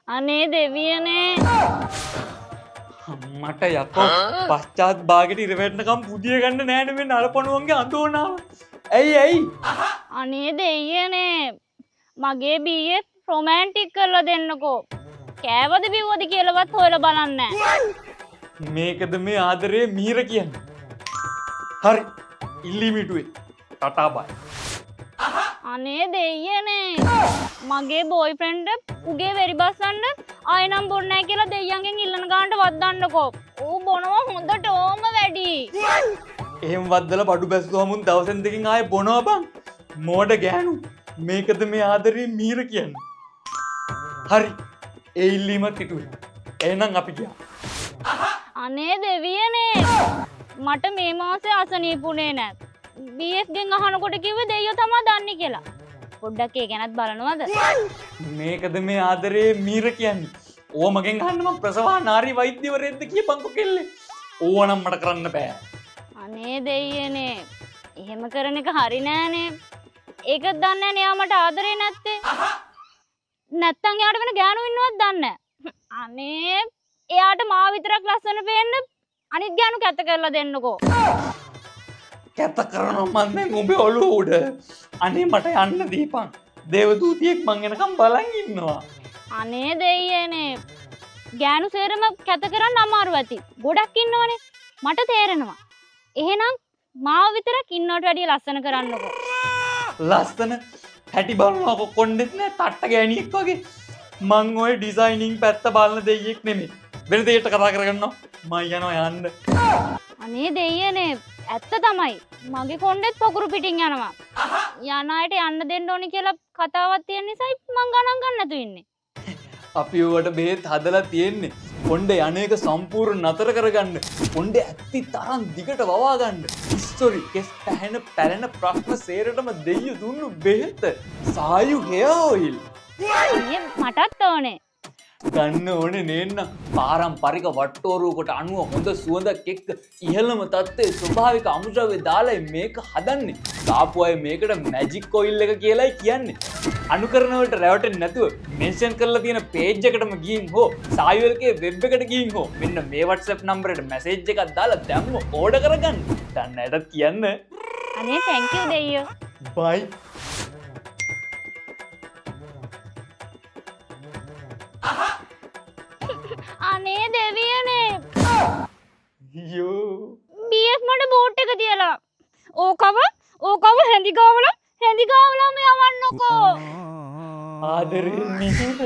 අනේ දෙවියනේ. මට යකෝ පශ්චාත් භාගයට ඉරවෙටනකම් පුදිය ගන්න නෑනේ මේ නරපණුවන්ගේ අඳෝනාව. ඇයි? අනේ දෙයියනේ. මගේ BF රොමැන්ටික් කරලා දෙන්නකෝ. කෑවද බිව්වද කියලාවත් හොයලා බලන්නේ නැහැ. මේකද මේ ආදරේ මීර කියන්නේ. හරි. ඉල්ලිමිටුවේ. ටටා බයි. අනේ දෙයියනේ. මගේ බොයිෆ්‍රෙන්ඩ් උගේ වෙරි බස්සන්න ආයෙ නම් බොන්නේ නැහැ කියලා දෙයියන්ගෙන් ඉල්ලන ගානට වද්දන්නකෝ. ඌ බොනවා හොඳට ඕම වැඩි. එහෙම වද්දලා බඩු බැස්සුවම උන් දවසෙන් දෙකකින් ආයෙ බොනවා බං. මෝඩ ගෑනු. මේකද මේ ආදරේ මීර කියන්නේ. හරි. ඒ ඉල්ලීමත් හිටුවේ. එහෙනම් අපි ගියා. අනේ දෙවියනේ. මට මේ මාසේ අසනීපුනේ නැහැ. BF ගෙන් අහනකොට කිව්වේ දෙයියෝ තමයි දන්නේ කියලා. පොඩ්ඩක් ඒ ගැනත් බලනවද? මේකද මේ ආදරේ මීර කියන්නේ. ඕව මගෙන් අහන්න මම ප්‍රසවා නාරි වෛද්‍යවරයෙක්ද කියපන්කො කෙල්ලේ. ඕව නම් මට කරන්න බෑ. අනේ දෙයියනේ. එහෙම කරන එක හරි නෑනේ. ඒකත් දන්නේ නැහැ නේ මට ආදරේ නැත්තේ. නැත්තම් එයාට වෙන ගෑනු ඉන්නවත් දන්නේ නැහැ. අනේ එයාට මාව විතරක් ලස්සන පේන්න අනිත් ගෑනු කැත කරලා දෙන්නකෝ. කැත කරනවා මන් දැන් උඹේ ඔළුව උඩ. අනේ මට යන්න දීපන්. දේවදූතියෙක් මං එනකම් බලන් ඉන්නවා. අනේ දෙයියනේ. ගෑනු සේරම කැත කරන්න අමාරු ඇති. ගොඩක් ඉන්නවනේ. මට තේරෙනවා. එහෙනම් මාව විතරක් ඉන්නවට වැඩිය ලස්සන කරන්නකෝ. ලස්සන හැටි බලනවා කොණ්ඩෙත් නෑ තට්ට ගෑණියෙක් වගේ. මං ඔය ඩිසයිනින් පැත්ත බලන දෙයියෙක් නෙමෙයි. වෙන දෙයකට කතා කරගන්නවා. මං යනවා යන්න. අනේ දෙයියනේ ඇත්ත තමයි. මගේ කොණ්ඩෙත් පොකුරු පිටින් යනවා. යන අයට යන්න දෙන්න ඕනි කියලා කතාවක් තියෙන නිසායි මං ගණන් ගන්න නැතු ඉන්නේ. අපි ඔයාට බෙහෙත් හදලා තියෙන්නේ. කොණ්ඩේ යන්නේක සම්පූර්ණ නතර කරගන්න. කොණ්ඩේ ඇත්ති තරම් දිගට වවා ගන්න. හිස්ටරි කෙස් පැහැෙන ප්‍රශ්න සේරටම දෙයියෝ දුන්නු බෙහෙත. සායු හෙයා ඔයිල්. මටත් ඕනේ. ගන්න ඕනේ නේන්න. පාරම්පරික වට්ටෝරුවකට අනුව හොඳ සුවඳක් එක්ක ඉහළම තත්ත්වයේ ස්වභාවික අමුද්‍රව්‍ය දාලා මේක හදන්නේ. දාපු අය මේකට මැජික් ඔයිල් එක කියලායි කියන්නේ. අනුකරණ වලට රැවටෙන්නේ නැතුව මෙන්ෂන් කරලා තියෙන පේජ් එකටම ගිහින් හෝ සායුල්ගේ වෙබ් එකට ගිහින් හෝ මෙන්න මේ WhatsApp නම්බරයට මැසේජ් එකක් දාලා දැම්ම ඕඩර් කරගන්න. දැන් නැටත් කියන්න. අනේ thank you දෙයියෝ. බයි. අනේ දෙවියනේ. යෝ. BF මට බෝට් එක තියලා. ඕකව හැඳි ගාවලම යවන්නකෝ. ආදරේ මිහිර.